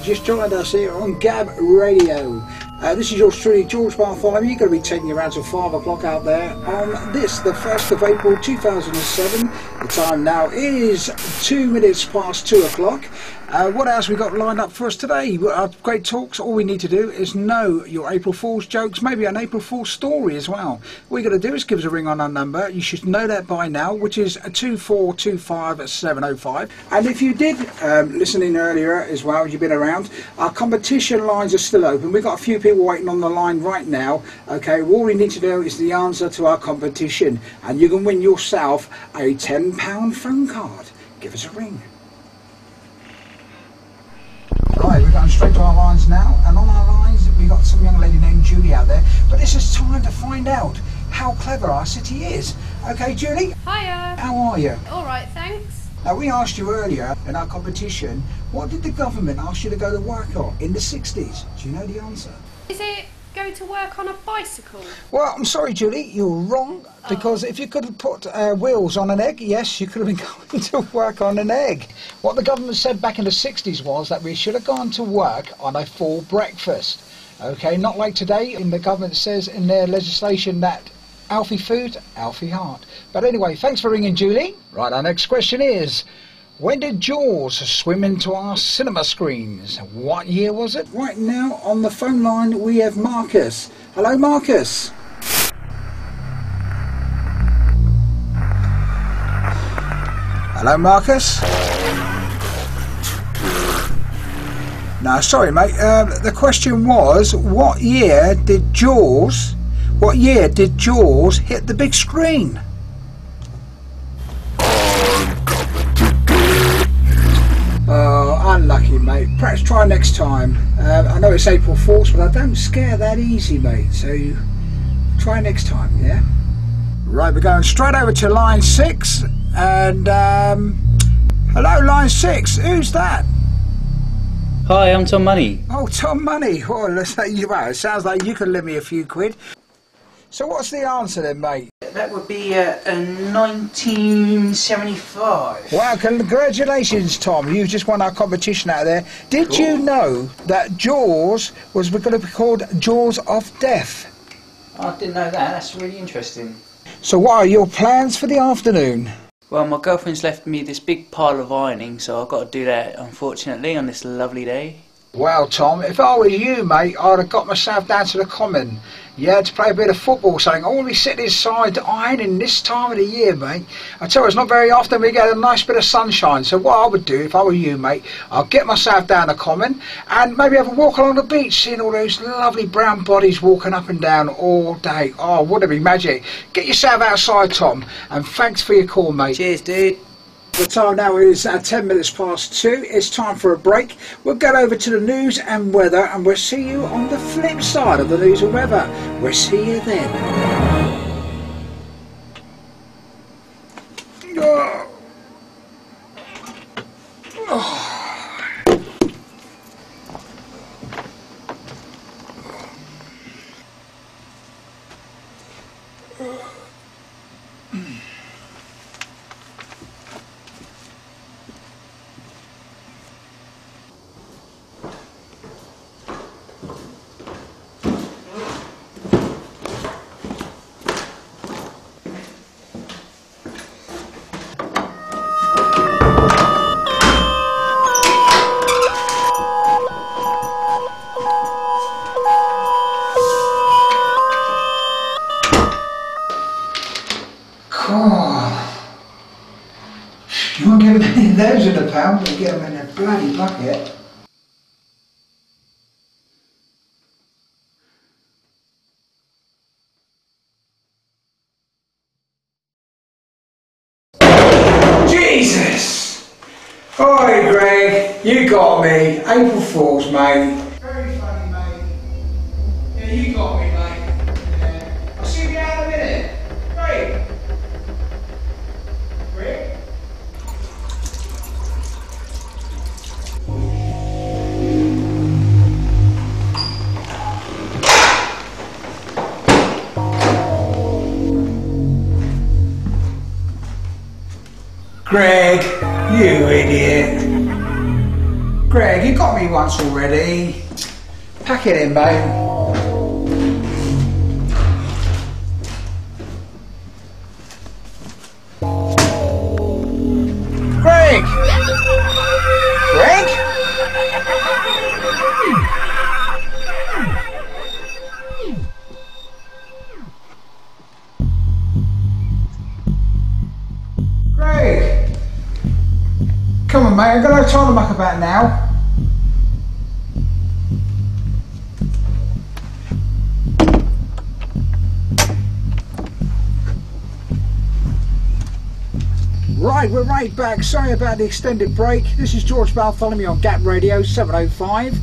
you just joined us here on Gab Radio. This is your truly George Bartholomew. Going to be taking you around till 5 o'clock out there on this, the 1st of April 2007. The time now is 2 minutes past 2 o'clock. What else we got lined up for us today? Great talks. All we need to do is know your April Fool's jokes, maybe an April Fool's story as well. All you got to do is give us a ring on our number. You should know that by now, which is 2425705. And if you did listen in earlier as well, you've been around, our competition lines are still open. We've got a few people waiting on the line right now. Okay, all we need to know is the answer to our competition, and you can win yourself a £10 phone card. Give us a ring. Right, we're going straight to our lines now, and on our lines we've got some young lady named Julie out there, but this is time to find out how clever our city is. Okay, Julie? Hiya! How are you? Alright, thanks. Now, we asked you earlier in our competition, what did the government ask you to go to work on in the 60s? Do you know the answer? Is it go to work on a bicycle? Well, I'm sorry, Julie, you're wrong, because if you could have put wheels on an egg, yes, you could have been going to work on an egg. What the government said back in the 60s was that we should have gone to work on a full breakfast. Okay, not like today, and the government says in their legislation that healthy food, healthy heart. But anyway, thanks for ringing, Julie. Right, our next question is, when did Jaws swim into our cinema screens? What year was it? Right now on the phone line we have Marcus. Hello, Marcus. Hello, Marcus. No, sorry, mate. The question was, what year did Jaws hit the big screen? Oh, unlucky, mate. Perhaps try next time. I know it's April Fool's, but I don't scare that easy, mate. So try next time, yeah? Right, we're going straight over to line 6. And, hello, line 6. Who's that? Hi, I'm Tom Money. Oh, Tom Money. Well, it sounds like you can lend me a few quid. So what's the answer then, mate? That would be 1975. Wow, congratulations, Tom. You've just won our competition out there. Did Cool. you know that Jaws was going to be called Jaws of Death? I didn't know that. That's really interesting. So what are your plans for the afternoon? Well, my girlfriend's left me this big pile of ironing, so I've got to do that, unfortunately, on this lovely day. Well, Tom, if I were you, mate, I'd have got myself down to the common. Yeah, to play a bit of football, something. All we sit inside ironing this time of the year, mate. I tell you, it's not very often we get a nice bit of sunshine. So what I would do, if I were you, mate, I'll get myself down the common and maybe have a walk along the beach, seeing all those lovely brown bodies walking up and down all day. Oh, wouldn't it be magic? Get yourself outside, Tom, and thanks for your call, mate. Cheers, dude. The time now is 10 minutes past 2. It's time for a break. We'll get over to the news and weather, and we'll see you on the flip side of the news and weather. We'll see you then. Oh. Oh. You won't get many of those in a pound, but you get them in a bloody bucket. Jesus! Oi, Greg, you got me. April Fool's, mate. Very funny, mate. Yeah, you got me, mate. Yeah. I'll see you out in a minute. Greg. Greg? Greg, you idiot. Greg, you got me once already. Pack it in, mate. Greg! Greg? Greg! Come on, mate, I'm going to try to muck about now. Right, we're right back. Sorry about the extended break. This is George Bartholomew on Gap Radio 705.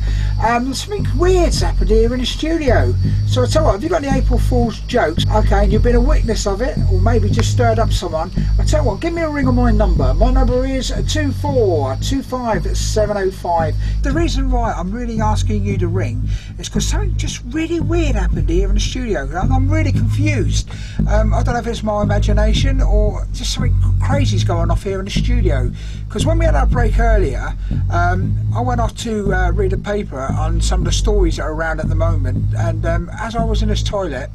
Something weird's happened here in the studio. So I tell you what, have you got any April Fool's jokes? Okay, and you've been a witness of it, or maybe just stirred up someone. I tell you what, give me a ring on my number. My number is 2425705. The reason why I'm really asking you to ring is because something just really weird happened here in the studio. I'm really confused. I don't know if it's my imagination or just something crazy's going off here in the studio. Because when we had our break earlier, I went off to read a paper on some of the stories that are around at the moment, and as I was in this toilet,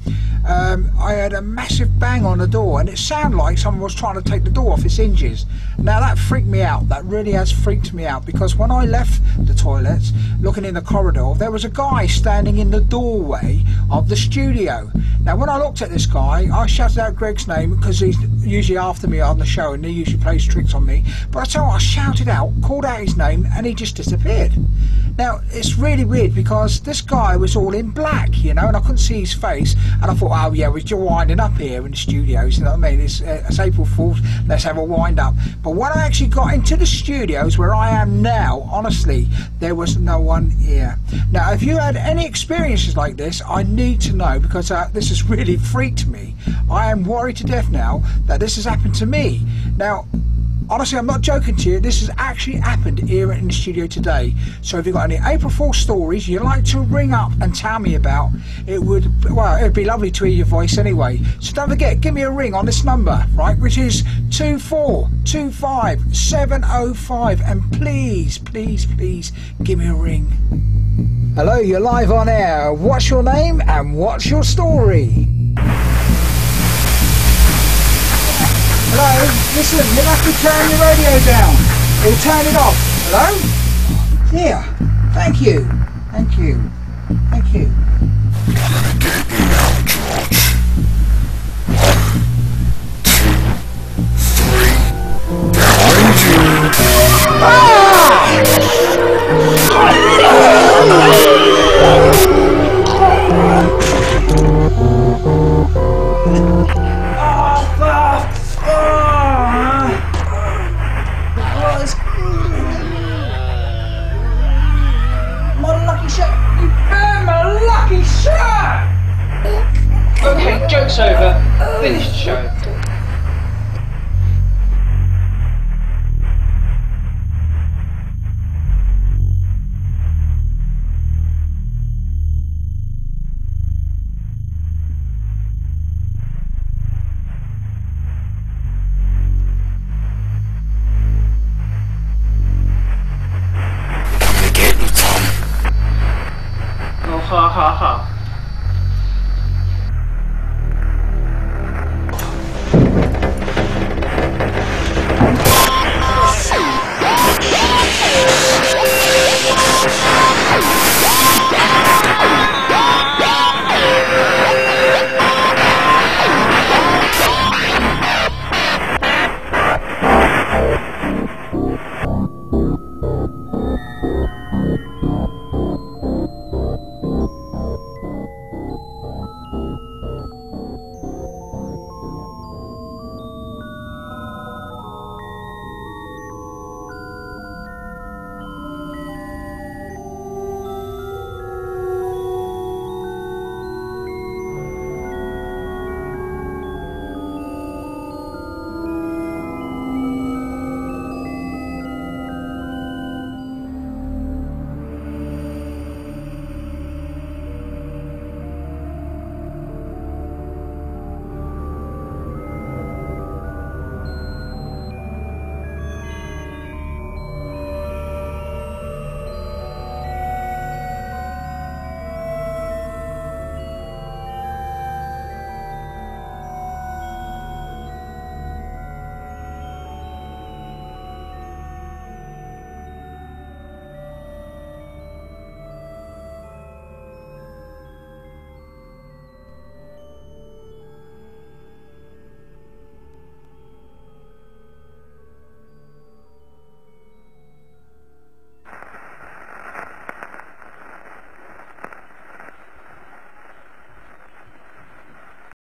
I heard a massive bang on the door, and it sounded like someone was trying to take the door off its hinges. Now that freaked me out. That really has freaked me out, because when I left the toilets, looking in the corridor, there was a guy standing in the doorway of the studio. Now when I looked at this guy, I shouted out Greg's name because he's usually after me on the show and he usually plays tricks on me, but I tell you what, I shouted out, called out his name, and he just disappeared. Now it's really weird because this guy was all in black, you know, and I couldn't see his face, and I thought, oh yeah, we're just winding up here in the studios, you know what I mean, it's April Fool's, let's have a wind up. But when I actually got into the studios where I am now, honestly, there was no one here. Now if you had any experiences like this, I need to know, because this has really freaked me. I am worried to death now that this has happened to me. Now honestly, I'm not joking to you, this has actually happened here in the studio today. So if you've got any April Fool's stories you'd like to ring up and tell me about, it would be lovely to hear your voice anyway. So don't forget, give me a ring on this number, right, which is 2425705, and please, please, please give me a ring. Hello, you're live on air. What's your name and what's your story? Hello? Listen, you'll have to turn your radio down. Or turn it off. Hello? Here. Thank you. Thank you. Thank you. Get me out, George. 1, 2, 3. Behind you. Okay, joke's over. Finish the show. Come to get me, Tom. Oh, ha ha ha.